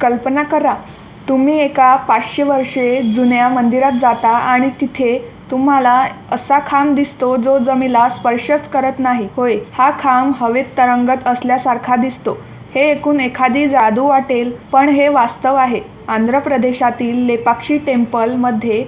कल्पना करा, तुम्ही एका 500 वर्षे जुन्या मंदिरात जाता आणि तिथे तुम्हाला असा खांब दिसतो जो जमिनीला स्पर्शच करत नाही. होय, हा खांब हवेत तरंगत असल्यासारखा दिसतो. हे ऐकून एखादी जादू वाटेल, पण हे वास्तव आहे. आंध्र प्रदेशातील लेपाक्षी टेम्पल मध्ये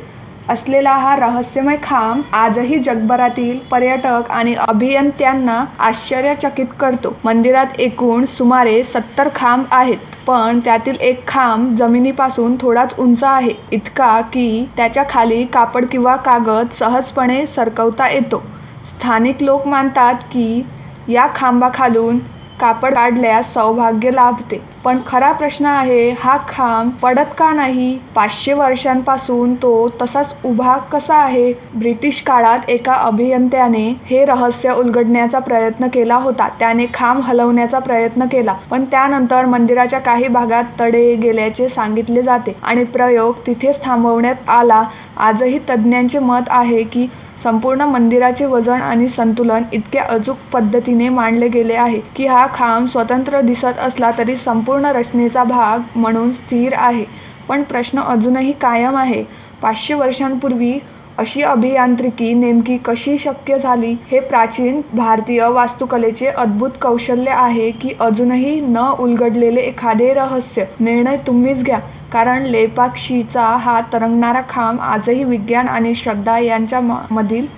असलेला हा रहस्यमय खांब आजही जगभरातील पर्यटक आणि अभियंत्यांना आश्चर्यचकित करतो. मंदिरात एकूण सुमारे 70 खांब आहेत, पण त्यातील एक खांब जमिनीपासून थोडाच उंच आहे, इतका की त्याच्या खाली कापड किंवा कागद सहजपणे सरकवता येतो. स्थानिक लोक मानतात की या खांबाखालून कापड काढल्यास सौभाग्य लाभते. पण खरा प्रश्न आहे, हा खांब पडत का नाही? 500 वर्षांपासून तो तसाच उभा कसा आहे? ब्रिटिश काळात एका अभियंत्याने हे रहस्य उलगडण्याचा प्रयत्न केला होता. त्याने खांब हलवण्याचा प्रयत्न केला, पण त्यानंतर मंदिराच्या काही भागात तडे गेल्याचे सांगितले जाते आणि प्रयोग तिथेच थांबवण्यात आला. आजही तज्ज्ञांचे मत आहे की संपूर्ण मंदिराचे वजन आणि संतुलन इतक्या अचूक पद्धतीने मांडले गेले आहे की हा खांब स्वतंत्र दिसत असला तरी संपूर्ण रचनेचा भाग म्हणून स्थिर आहे. पण प्रश्न अजूनही कायम आहे, 500 वर्षांपूर्वी अशी अभियांत्रिकी नेमकी कशी शक्य झाली? हे प्राचीन भारतीय वास्तुकलेचे अद्भुत कौशल्य आहे की अजूनही न उलगडलेले एखादे रहस्य? निर्णय तुम्हीच घ्या, कारण लेपाक्षीचा हा तरंगणारा खांब आजही विज्ञान आणि श्रद्धा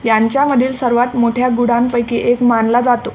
यांच्यामधील सर्वात मोठ्या गुढांपैकी एक मानला जातो.